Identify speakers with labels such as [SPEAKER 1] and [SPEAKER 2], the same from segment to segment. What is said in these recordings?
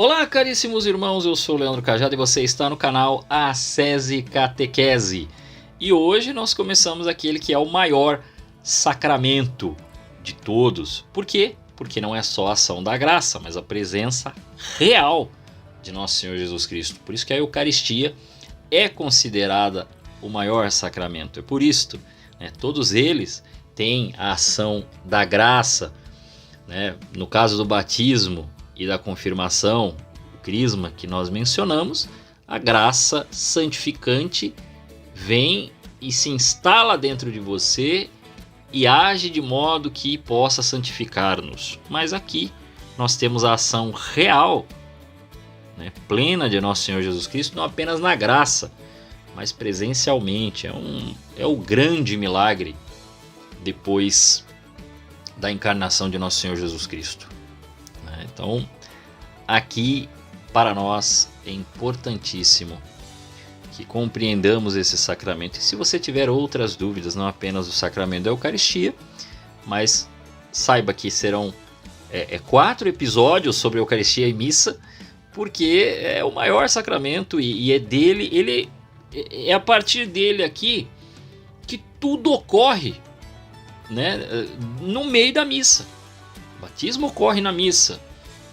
[SPEAKER 1] Olá, caríssimos irmãos, eu sou o Leandro Cajado e você está no canal Ascese Catequese. E hoje nós começamos aquele que é o maior sacramento de todos. Por quê? Porque não é só a ação da graça, mas a presença real de Nosso Senhor Jesus Cristo. Por isso que a Eucaristia é considerada o maior sacramento. É por isto, todos eles têm a ação da graça. No caso do batismo e da confirmação, o crisma que nós mencionamos, a graça santificante vem e se instala dentro de você e age de modo que possa santificar-nos. Mas aqui nós temos a ação real, plena de Nosso Senhor Jesus Cristo, não apenas na graça, mas presencialmente. É o grande milagre depois da encarnação de Nosso Senhor Jesus Cristo. Então, aqui para nós é importantíssimo que compreendamos esse sacramento. E se você tiver outras dúvidas, não apenas do sacramento da Eucaristia, mas saiba que serão 4 episódios sobre Eucaristia e Missa, porque é o maior sacramento e é dele, é a partir dele aqui que tudo ocorre, no meio da missa. O batismo ocorre na missa,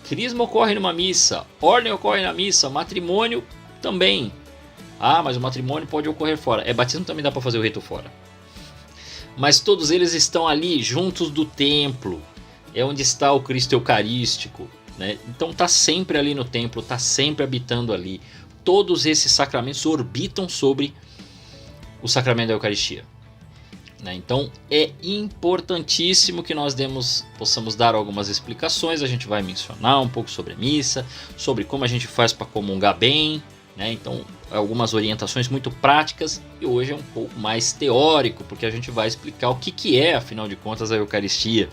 [SPEAKER 1] crisma ocorre numa missa, ordem ocorre na missa, matrimônio também. Ah, mas o matrimônio pode ocorrer fora. Batismo também dá para fazer o rito fora. Mas todos eles estão ali juntos do templo. É onde está o Cristo Eucarístico. Então está sempre ali no templo, está sempre habitando ali. Todos esses sacramentos orbitam sobre o sacramento da Eucaristia. Então é importantíssimo que nós possamos dar algumas explicações. A gente vai mencionar um pouco sobre a missa, sobre como a gente faz para comungar bem, então algumas orientações muito práticas, e hoje é um pouco mais teórico, porque a gente vai explicar o que é, afinal de contas, a Eucaristia.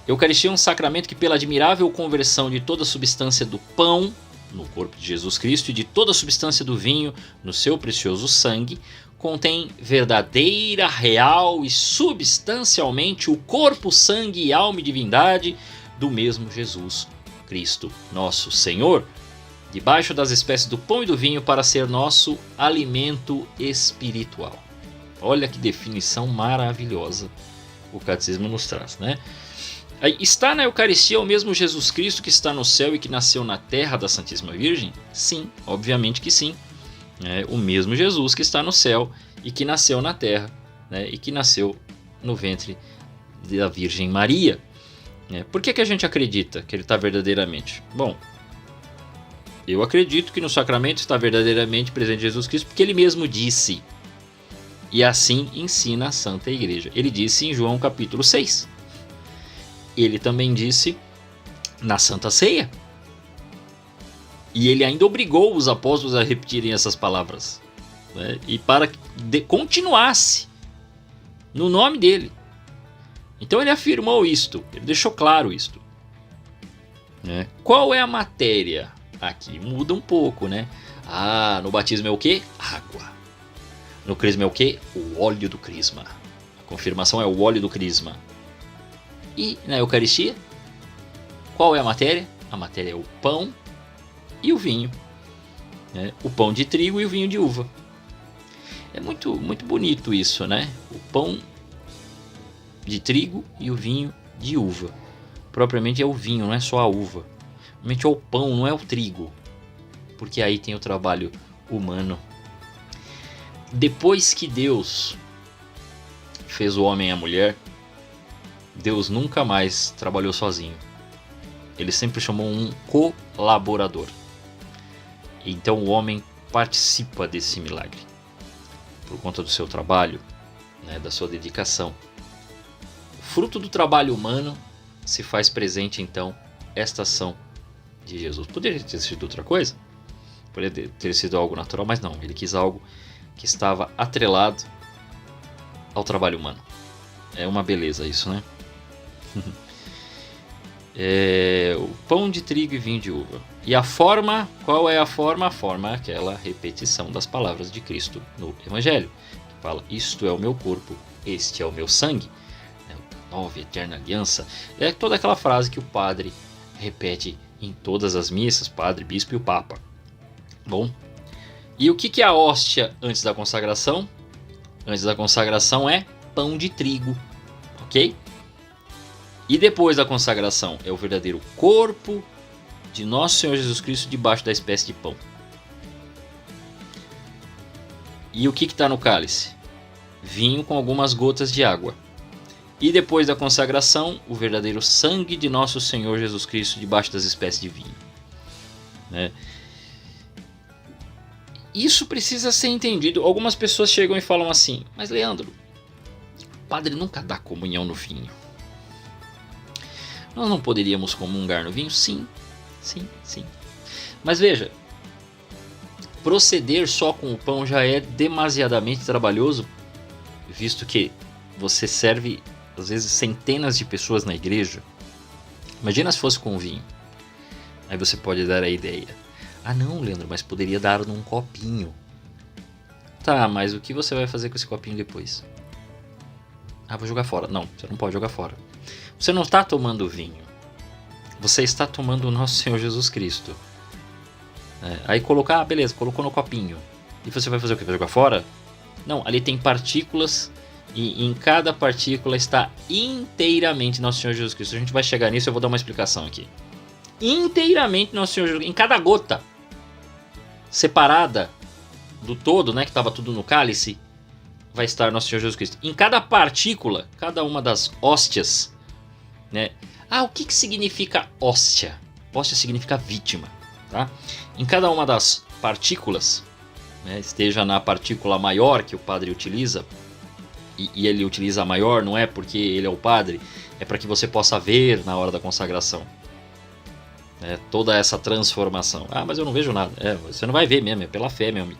[SPEAKER 1] Eucaristia é um sacramento que, pela admirável conversão de toda a substância do pão no corpo de Jesus Cristo e de toda a substância do vinho no seu precioso sangue, contém verdadeira, real e substancialmente o corpo, sangue e alma e divindade do mesmo Jesus Cristo, nosso Senhor, debaixo das espécies do pão e do vinho, para ser nosso alimento espiritual. Olha que definição maravilhosa o catecismo nos traz, Está na Eucaristia o mesmo Jesus Cristo que está no céu e que nasceu na terra da Santíssima Virgem? Sim, obviamente que sim. O mesmo Jesus que está no céu e que nasceu na terra, e que nasceu no ventre da Virgem Maria. Por que a gente acredita que ele está verdadeiramente? Bom, eu acredito que no sacramento está verdadeiramente presente Jesus Cristo, porque ele mesmo disse, e assim ensina a Santa Igreja. Ele disse em João capítulo 6. Ele também disse na Santa Ceia. E ele ainda obrigou os apóstolos a repetirem essas palavras, e para que continuasse no nome dele. Então ele afirmou isto, ele deixou claro isto. Qual é a matéria? Aqui muda um pouco, no batismo é o quê? Água. No crisma é o quê? O óleo do crisma. A confirmação é o óleo do crisma. E na Eucaristia, qual é a matéria? A matéria é o pão e o vinho, o pão de trigo e o vinho de uva. É muito, muito bonito isso, o pão de trigo e o vinho de uva. Propriamente é o vinho, não é só a uva. Realmente é o pão, não é o trigo, porque aí tem o trabalho humano. Depois que Deus fez o homem e a mulher, Deus nunca mais trabalhou sozinho. Ele sempre chamou um colaborador. Então o homem participa desse milagre por conta do seu trabalho, da sua dedicação. Fruto do trabalho humano se faz presente então esta ação de Jesus. Poderia ter sido outra coisa, poderia ter sido algo natural, mas não, ele quis algo que estava atrelado ao trabalho humano. É uma beleza isso, O pão de trigo e vinho de uva. E a forma, qual é a forma? A forma é aquela repetição das palavras de Cristo no Evangelho, que fala: isto é o meu corpo, este é o meu sangue. Nova e eterna aliança. É toda aquela frase que o padre repete em todas as missas, padre, bispo e o papa. Bom, e o que é a hóstia antes da consagração? Antes da consagração é pão de trigo, ok? E depois da consagração é o verdadeiro corpo de nosso Senhor Jesus Cristo debaixo da espécie de pão. E o que está no cálice? Vinho com algumas gotas de água. E depois da consagração, o verdadeiro sangue de nosso Senhor Jesus Cristo debaixo das espécies de vinho. Né? Isso precisa ser entendido. Algumas pessoas chegam e falam assim: mas Leandro, o padre nunca dá comunhão no vinho. Nós não poderíamos comungar no vinho? Sim. Mas veja, proceder só com o pão já é demasiadamente trabalhoso, visto que você serve às vezes centenas de pessoas na igreja. Imagina se fosse com vinho. Aí você pode dar a ideia: ah não, Leandro, mas poderia dar num copinho. Tá, mas o que você vai fazer com esse copinho depois? Ah, vou jogar fora. Não, você não pode jogar fora. Você não está tomando vinho. Você está tomando o nosso Senhor Jesus Cristo. Aí colocar, beleza, colocou no copinho. E você vai fazer o quê? Vai jogar fora? Não, ali tem partículas. E em cada partícula está inteiramente nosso Senhor Jesus Cristo. A gente vai chegar nisso, eu vou dar uma explicação aqui. Inteiramente nosso Senhor Jesus Cristo. Em cada gota separada do todo, né, que estava tudo no cálice, vai estar nosso Senhor Jesus Cristo. Em cada partícula, cada uma das hóstias, né? Ah, o que significa hóstia? Hóstia significa vítima, tá? Em cada uma das partículas, né, esteja na partícula maior que o padre utiliza, e ele utiliza a maior, não é porque ele é o padre, é para que você possa ver na hora da consagração, né, toda essa transformação. Ah, mas eu não vejo nada. Você não vai ver mesmo, é pela fé, meu amigo.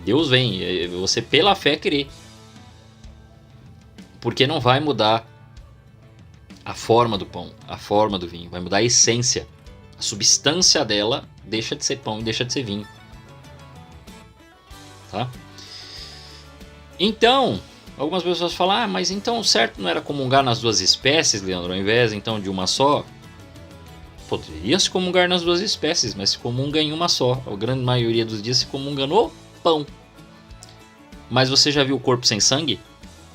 [SPEAKER 1] Deus vem, você pela fé crê. Porque não vai mudar a forma do pão, a forma do vinho, vai mudar a essência. A substância dela deixa de ser pão e deixa de ser vinho. Tá? Então, algumas pessoas falam: ah, mas então certo não era comungar nas duas espécies, Leandro, ao invés então de uma só? Poderia se comungar nas duas espécies, mas se comunga em uma só. A grande maioria dos dias se comunga no pão. Mas você já viu o corpo sem sangue?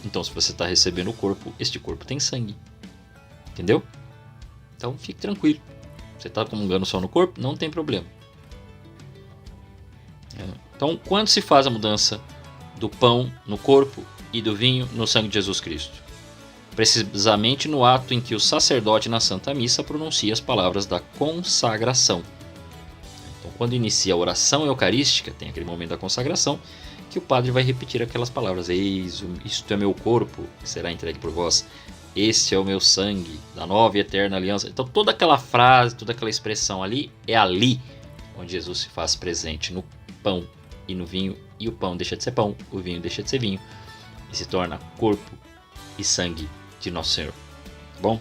[SPEAKER 1] Então, se você está recebendo o corpo, este corpo tem sangue. Entendeu? Então, fique tranquilo. Você está comungando só no corpo? Não tem problema. Então, quando se faz a mudança do pão no corpo e do vinho no sangue de Jesus Cristo? Precisamente no ato em que o sacerdote na Santa Missa pronuncia as palavras da consagração. Então, quando inicia a oração eucarística, tem aquele momento da consagração, que o padre vai repetir aquelas palavras: eis, isto é meu corpo, que será entregue por vós, este é o meu sangue, da nova e eterna aliança. Então toda aquela frase, toda aquela expressão ali, é ali onde Jesus se faz presente no pão e no vinho, e o pão deixa de ser pão, o vinho deixa de ser vinho, e se torna corpo e sangue de nosso Senhor. Bom?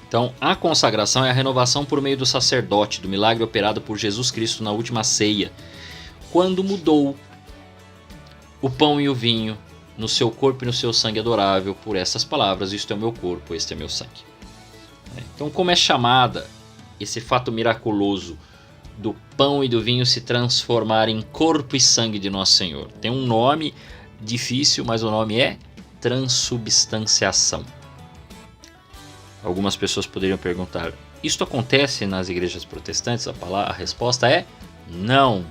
[SPEAKER 1] Então, a consagração é a renovação por meio do sacerdote, do milagre operado por Jesus Cristo na última ceia, quando mudou o pão e o vinho no seu corpo e no seu sangue adorável por essas palavras: isto é o meu corpo, este é meu sangue. Então, como é chamada esse fato miraculoso do pão e do vinho se transformar em corpo e sangue de nosso Senhor? Tem um nome difícil, mas o nome é transubstanciação. Algumas pessoas poderiam perguntar: isto acontece nas igrejas protestantes? A resposta é não.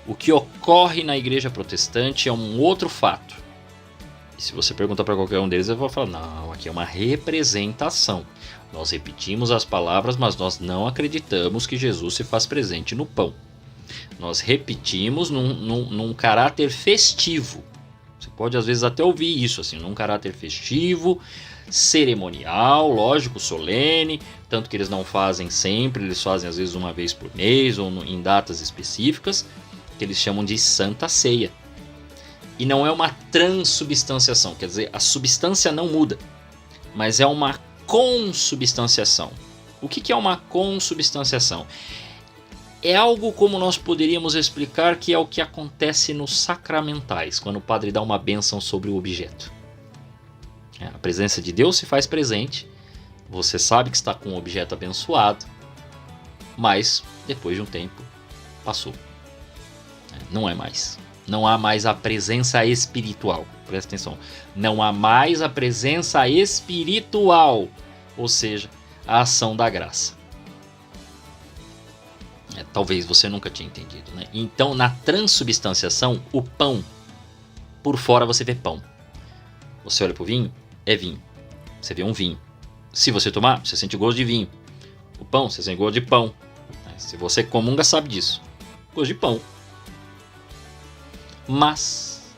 [SPEAKER 1] O que ocorre na igreja protestante é um outro fato. E se você perguntar para qualquer um deles, eu vou falar: não, aqui é uma representação. Nós repetimos as palavras, mas nós não acreditamos que Jesus se faz presente no pão. Nós repetimos num caráter festivo. Você pode às vezes até ouvir isso, assim, num caráter festivo, cerimonial, lógico, solene, tanto que eles não fazem sempre, eles fazem às vezes uma vez por mês ou em datas específicas, que eles chamam de Santa Ceia. E não é uma transubstanciação, quer dizer, a substância não muda, mas é uma consubstanciação. O que é uma consubstanciação? É algo como nós poderíamos explicar que é o que acontece nos sacramentais, quando o padre dá uma bênção sobre o objeto. A presença de Deus se faz presente, você sabe que está com um objeto abençoado, mas depois de um tempo passou. Não é mais. Não há mais a presença espiritual. Presta atenção. Não há mais a presença espiritual, ou seja, a ação da graça. Talvez você nunca tinha entendido, né? Então, na transubstanciação, o pão, por fora você vê pão. Você olha para o vinho, é vinho. Você vê um vinho. Se você tomar, você sente gosto de vinho. O pão, você sente gosto de pão. Se você comunga, sabe disso. Gosto de pão. Mas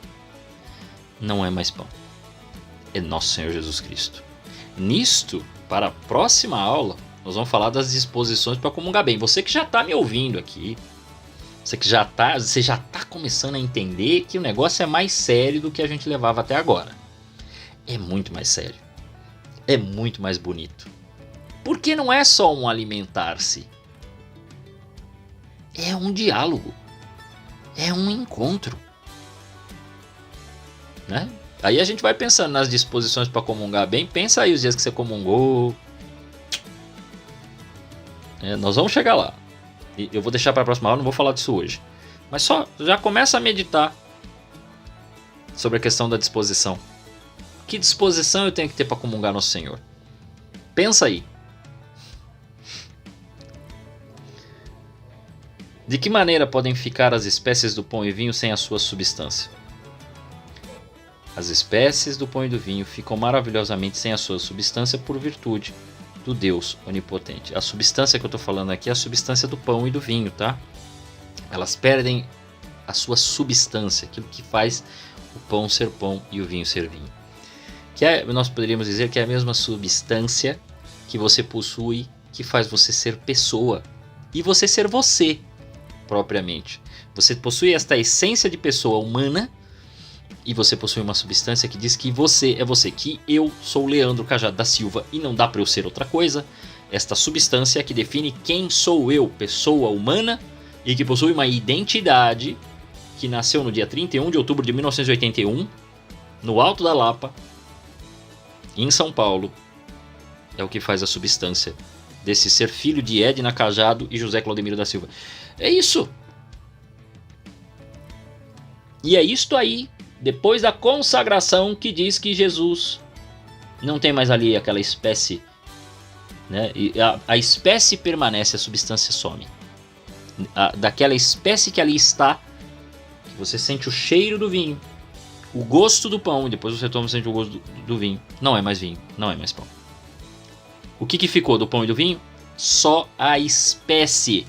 [SPEAKER 1] não é mais pão. É nosso Senhor Jesus Cristo. Nisto, para a próxima aula, nós vamos falar das disposições para comungar bem. Você que já está me ouvindo aqui, você já está começando a entender que o negócio é mais sério do que a gente levava até agora. É muito mais sério. É muito mais bonito. Porque não é só um alimentar-se. É um diálogo. É um encontro. Né? Aí a gente vai pensando nas disposições para comungar bem. Pensa aí os dias que você comungou. Nós vamos chegar lá. E eu vou deixar para a próxima aula, não vou falar disso hoje. Mas só já começa a meditar sobre a questão da disposição. Que disposição eu tenho que ter para comungar Nosso Senhor? Pensa aí. De que maneira podem ficar as espécies do pão e vinho sem a sua substância? As espécies do pão e do vinho ficam maravilhosamente sem a sua substância por virtude do Deus onipotente. A substância que eu estou falando aqui é a substância do pão e do vinho, tá? Elas perdem a sua substância, aquilo que faz o pão ser pão e o vinho ser vinho. Nós poderíamos dizer que é a mesma substância que você possui, que faz você ser pessoa e você ser você propriamente. Você possui esta essência de pessoa humana e você possui uma substância que diz que você é você, que eu sou Leandro Cajado da Silva e não dá para eu ser outra coisa. Esta substância que define quem sou eu, pessoa humana, e que possui uma identidade que nasceu no dia 31 de outubro de 1981, no Alto da Lapa, em São Paulo, é o que faz a substância desse ser filho de Edna Cajado e José Claudemiro da Silva. É isso. E é isto aí, depois da consagração, que diz que Jesus não tem mais ali aquela espécie, né? E a espécie permanece, a substância some. Daquela espécie que ali está, que você sente o cheiro do vinho, o gosto do pão, e depois você toma e sente o gosto do vinho. Não é mais vinho, não é mais pão. O que ficou do pão e do vinho? Só a espécie.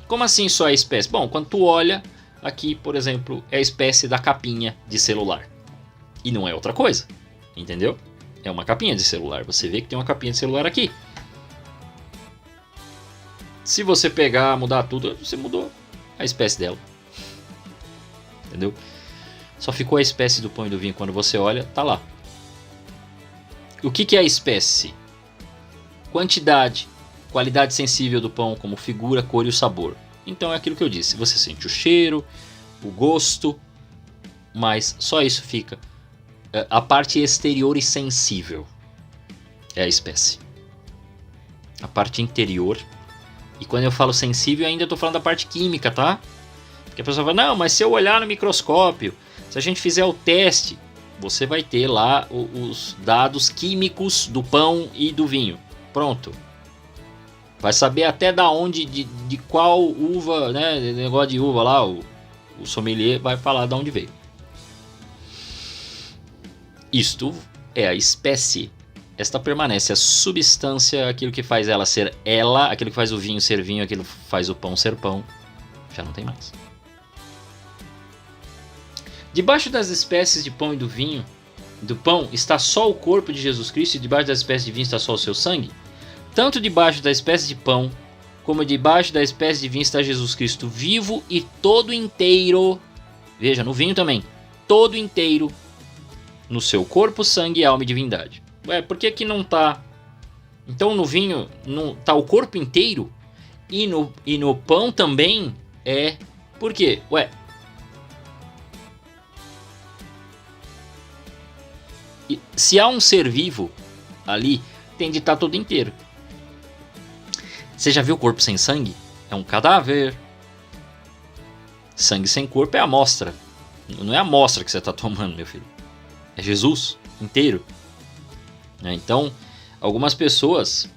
[SPEAKER 1] Como assim só a espécie? Bom, quando tu olha, aqui, por exemplo, é a espécie da capinha de celular. E não é outra coisa, entendeu? É uma capinha de celular. Você vê que tem uma capinha de celular aqui. Se você pegar, mudar tudo, você mudou a espécie dela. Entendeu? Só ficou a espécie do pão e do vinho. Quando você olha, tá lá. O que é a espécie? Quantidade, qualidade sensível do pão, como figura, cor e o sabor. Então é aquilo que eu disse. Você sente o cheiro, o gosto, mas só isso fica. A parte exterior e sensível é a espécie. A parte interior. E quando eu falo sensível, ainda estou falando da parte química, tá? Porque a pessoa fala, não, mas se eu olhar no microscópio, se a gente fizer o teste, você vai ter lá os dados químicos do pão e do vinho. Pronto. Vai saber até da onde, de qual uva, né? Negócio de uva lá, o sommelier vai falar de onde veio. Isto é a espécie. Esta permanece, a substância, aquilo que faz ela ser ela, aquilo que faz o vinho ser vinho, aquilo que faz o pão ser pão, já não tem mais. Debaixo das espécies de pão e do vinho, do pão, está só o corpo de Jesus Cristo, e debaixo das espécies de vinho está só o seu sangue? Tanto debaixo da espécie de pão, como debaixo da espécie de vinho está Jesus Cristo vivo e todo inteiro. Veja, no vinho também, todo inteiro, no seu corpo, sangue, alma e divindade. Ué, por que não tá? Então no vinho não tá o corpo inteiro e no pão também é. Por quê? Ué. Se há um ser vivo ali, tem de estar todo inteiro. Você já viu corpo sem sangue? É um cadáver. Sangue sem corpo é amostra. Não é a amostra que você está tomando, meu filho. É Jesus inteiro. Então, algumas pessoas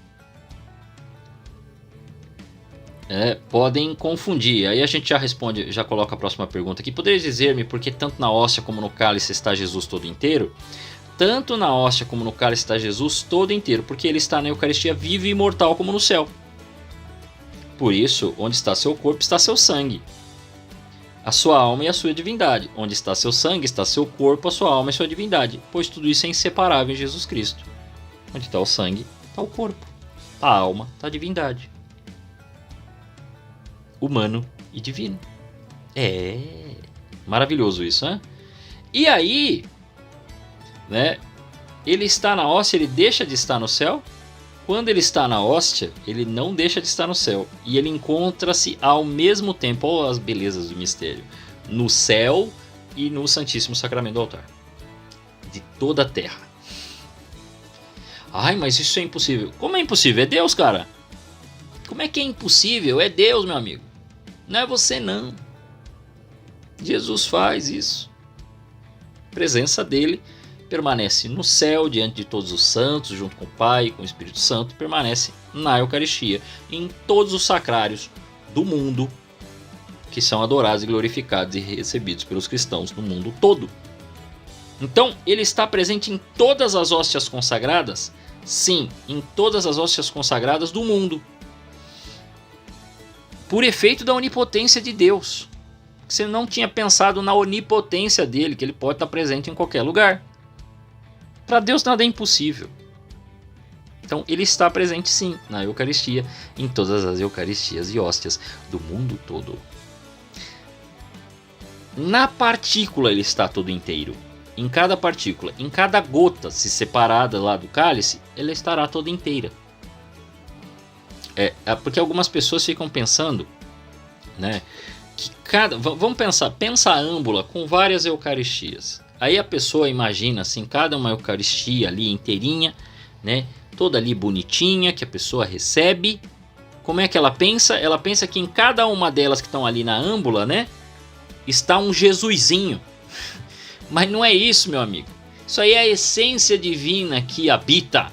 [SPEAKER 1] podem confundir. Aí a gente já responde, já coloca a próxima pergunta aqui. Poderia dizer-me por que tanto na hóstia como no cálice está Jesus todo inteiro? Tanto na hóstia como no cálice está Jesus todo inteiro, porque ele está na Eucaristia vivo e imortal como no céu. Por isso, onde está seu corpo, está seu sangue, a sua alma e a sua divindade. Onde está seu sangue, está seu corpo, a sua alma e a sua divindade, pois tudo isso é inseparável em Jesus Cristo. Onde está o sangue, está o corpo, está a alma, está a divindade. Humano e divino. É maravilhoso isso, né? E aí, né? Ele está na hóstia, ele deixa de estar no céu. Quando ele está na hóstia, ele não deixa de estar no céu. E ele encontra-se ao mesmo tempo, olha as belezas do mistério, no céu e no Santíssimo Sacramento do altar. De toda a terra. Ai, mas isso é impossível. Como é impossível? É Deus, cara. Como é que é impossível? É Deus, meu amigo. Não é você, não. Jesus faz isso. A presença dele permanece no céu, diante de todos os santos, junto com o Pai e com o Espírito Santo, permanece na Eucaristia, em todos os sacrários do mundo, que são adorados e glorificados e recebidos pelos cristãos no mundo todo. Então, ele está presente em todas as hóstias consagradas? Sim, em todas as hóstias consagradas do mundo. Por efeito da onipotência de Deus. Você não tinha pensado na onipotência dele, que ele pode estar presente em qualquer lugar. Para Deus nada é impossível. Então ele está presente sim na Eucaristia, em todas as Eucaristias e hóstias do mundo todo. Na partícula ele está todo inteiro. Em cada partícula, em cada gota se separada lá do cálice, ela estará toda inteira. Porque algumas pessoas ficam pensando, né, que vamos pensar, pensa a âmbula com várias Eucaristias. Aí a pessoa imagina assim, cada uma Eucaristia ali inteirinha, né, toda ali bonitinha, que a pessoa recebe. Como é que ela pensa? Ela pensa que em cada uma delas que estão ali na âmbula, né, está um Jesusinho. Mas não é isso, meu amigo. Isso aí é a essência divina que habita.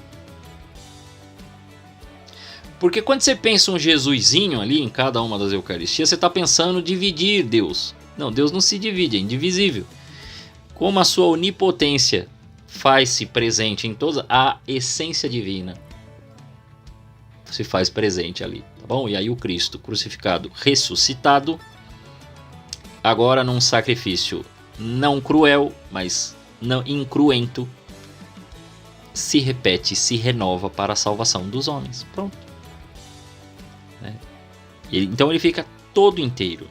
[SPEAKER 1] Porque quando você pensa um Jesusinho ali em cada uma das Eucaristias, você está pensando dividir Deus. Não, Deus não se divide, é indivisível. Como a sua onipotência faz-se presente em toda a essência divina, se faz presente ali, tá bom? E aí o Cristo crucificado, ressuscitado, agora num sacrifício não cruel, mas não incruento, se repete, se renova para a salvação dos homens. Pronto. Então ele fica todo inteiro.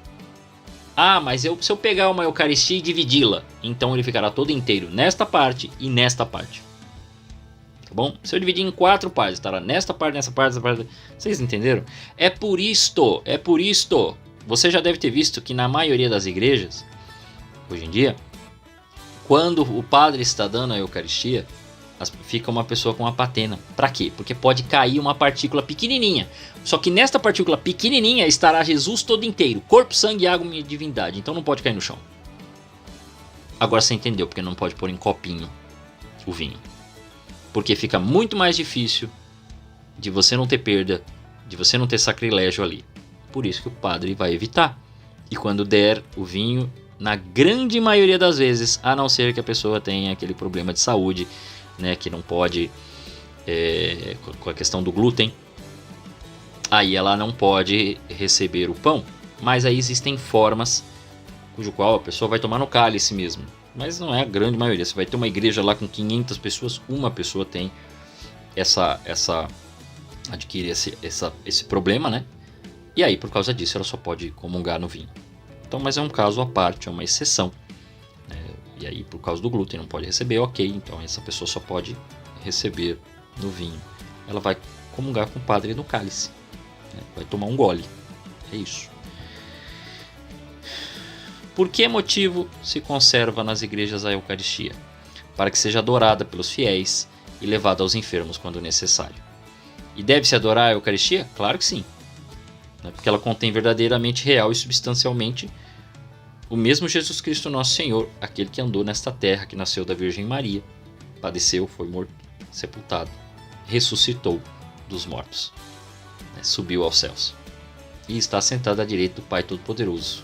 [SPEAKER 1] Ah, mas se eu pegar uma Eucaristia e dividi-la, então ele ficará todo inteiro nesta parte e nesta parte. Tá bom? Se eu dividir em 4 partes, estará nesta parte, nessa parte, nessa parte. Vocês entenderam? É por isto. Você já deve ter visto que na maioria das igrejas, hoje em dia, quando o padre está dando a Eucaristia, fica uma pessoa com uma patena. Para quê? Porque pode cair uma partícula pequenininha. Só que nesta partícula pequenininha estará Jesus todo inteiro. Corpo, sangue, água e divindade. Então não pode cair no chão. Agora você entendeu porque não pode pôr em copinho o vinho. Porque fica muito mais difícil de você não ter perda, de você não ter sacrilégio ali. Por isso que o padre vai evitar. E quando der o vinho, na grande maioria das vezes, a não ser que a pessoa tenha aquele problema de saúde, né, que não pode, com a questão do glúten, aí ela não pode receber o pão. Mas aí existem formas cujo qual a pessoa vai tomar no cálice mesmo. Mas não é a grande maioria. Você vai ter uma igreja lá com 500 pessoas, uma pessoa tem adquire esse problema, né? E aí por causa disso ela só pode comungar no vinho. Então, mas é um caso à parte, é uma exceção. E aí por causa do glúten não pode receber, ok, então essa pessoa só pode receber no vinho. Ela vai comungar com o padre no cálice, né? Vai tomar um gole, é isso. Por que motivo se conserva nas igrejas a Eucaristia? Para que seja adorada pelos fiéis e levada aos enfermos quando necessário. E deve-se adorar a Eucaristia? Claro que sim. Porque ela contém verdadeiramente, real e substancialmente o mesmo Jesus Cristo nosso Senhor, aquele que andou nesta terra, que nasceu da Virgem Maria, padeceu, foi morto, sepultado, ressuscitou dos mortos, subiu aos céus e está sentado à direita do Pai Todo-Poderoso,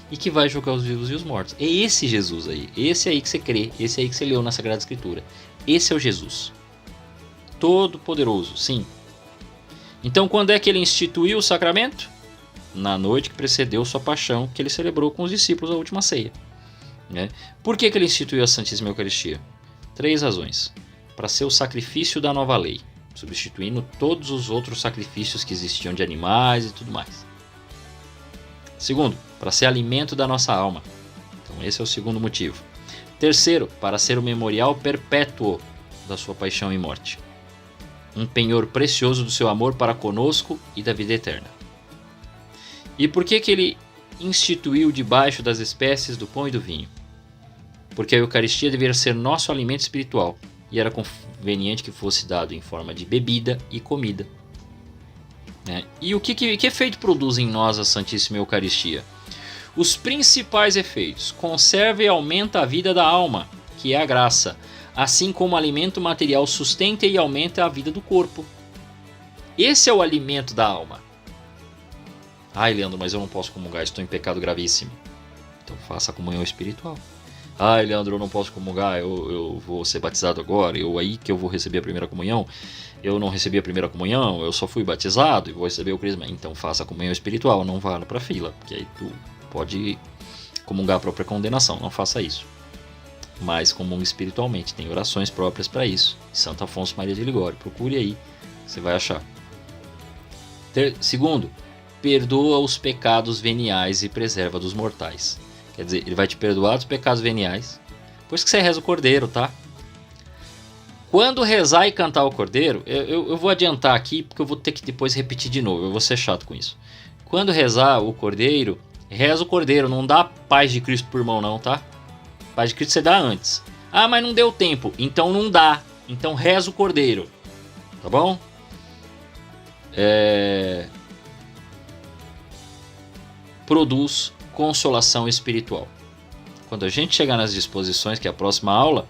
[SPEAKER 1] e que vai julgar os vivos e os mortos. É esse Jesus aí, esse aí que você crê, esse aí que você leu na Sagrada Escritura. Esse é o Jesus Todo-Poderoso, sim. Então, quando é que ele instituiu o sacramento? Na noite que precedeu sua paixão, que ele celebrou com os discípulos a última ceia. Por que ele instituiu a Santíssima Eucaristia? 3 razões. Para ser o sacrifício da nova lei, substituindo todos os outros sacrifícios que existiam de animais e tudo mais. Segundo, para ser alimento da nossa alma. Então esse é o segundo motivo. Terceiro, para ser o memorial perpétuo da sua paixão e morte. Um penhor precioso do seu amor para conosco e da vida eterna. E por que ele instituiu debaixo das espécies do pão e do vinho? Porque a Eucaristia deveria ser nosso alimento espiritual e era conveniente que fosse dado em forma de bebida e comida. E que efeito produz em nós a Santíssima Eucaristia? Os principais efeitos: conserva e aumenta a vida da alma, que é a graça, assim como o alimento material sustenta e aumenta a vida do corpo. Esse é o alimento da alma. Ai, Leandro, mas eu não posso comungar, estou em pecado gravíssimo. Então faça a comunhão espiritual. Ai, Leandro, eu não posso comungar, eu vou ser batizado agora, aí que eu vou receber a primeira comunhão. Eu não recebi a primeira comunhão, eu só fui batizado e vou receber o crisma. Então faça a comunhão espiritual, não vá para a fila, porque aí tu pode comungar a própria condenação, não faça isso. Mas comungue espiritualmente, tem orações próprias para isso. Santo Afonso Maria de Ligório, procure aí, você vai achar. Segundo, perdoa os pecados veniais e preserva dos mortais. Quer dizer, ele vai te perdoar dos pecados veniais, depois que você reza o Cordeiro, tá? Quando rezar e cantar o Cordeiro, eu vou adiantar aqui, porque eu vou ter que depois repetir de novo, eu vou ser chato com isso. Quando rezar o Cordeiro, reza o Cordeiro, não dá paz de Cristo por mão não, tá? Paz de Cristo você dá antes. Ah, mas não deu tempo, então não dá. Então reza o Cordeiro, tá bom? Produz consolação espiritual. Quando a gente chegar nas disposições, que é a próxima aula,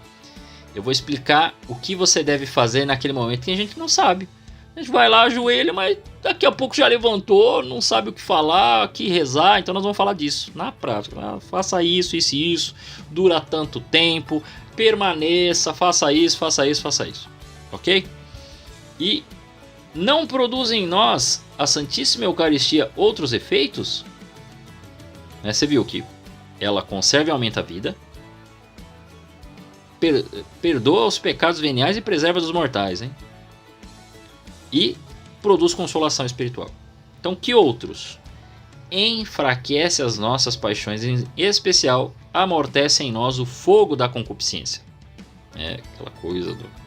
[SPEAKER 1] eu vou explicar o que você deve fazer naquele momento. Tem gente que não sabe. A gente vai lá, ajoelha, mas daqui a pouco já levantou, não sabe o que falar, o que rezar. Então nós vamos falar disso na prática. Faça isso, isso e isso. Dura tanto tempo. Permaneça, faça isso, faça isso, faça isso. Ok? E não produz em nós a Santíssima Eucaristia outros efeitos? Você viu que ela conserva e aumenta a vida, perdoa os pecados veniais e preserva dos mortais, hein? E produz consolação espiritual. Então, que outros? Enfraquece as nossas paixões, em especial amortece em nós o fogo da concupiscência. Aquela coisa do...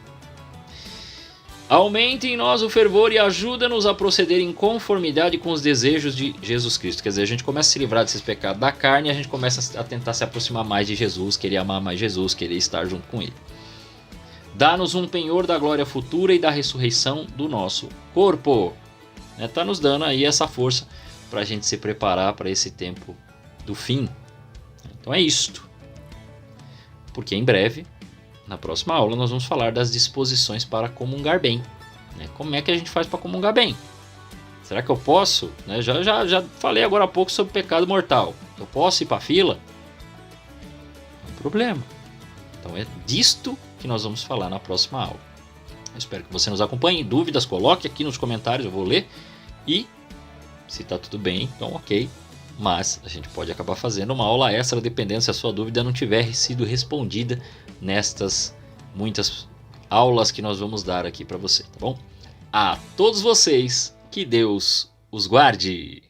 [SPEAKER 1] Aumenta em nós o fervor e ajuda-nos a proceder em conformidade com os desejos de Jesus Cristo. Quer dizer, a gente começa a se livrar desses pecados da carne e a gente começa a tentar se aproximar mais de Jesus, querer amar mais Jesus, querer estar junto com Ele. Dá-nos um penhor da glória futura e da ressurreição do nosso corpo. Está nos dando aí essa força para a gente se preparar para esse tempo do fim. Então é isto. Porque em breve... Na próxima aula nós vamos falar das disposições para comungar bem. Como é que a gente faz para comungar bem? Será que eu posso? Já falei agora há pouco sobre pecado mortal. Eu posso ir para a fila? É um problema. Então é disto que nós vamos falar na próxima aula. Eu espero que você nos acompanhe. Dúvidas, coloque aqui nos comentários, eu vou ler. E se está tudo bem, então ok. Mas a gente pode acabar fazendo uma aula extra, dependendo se a sua dúvida não tiver sido respondida nestas muitas aulas que nós vamos dar aqui para você, tá bom? A todos vocês, que Deus os guarde!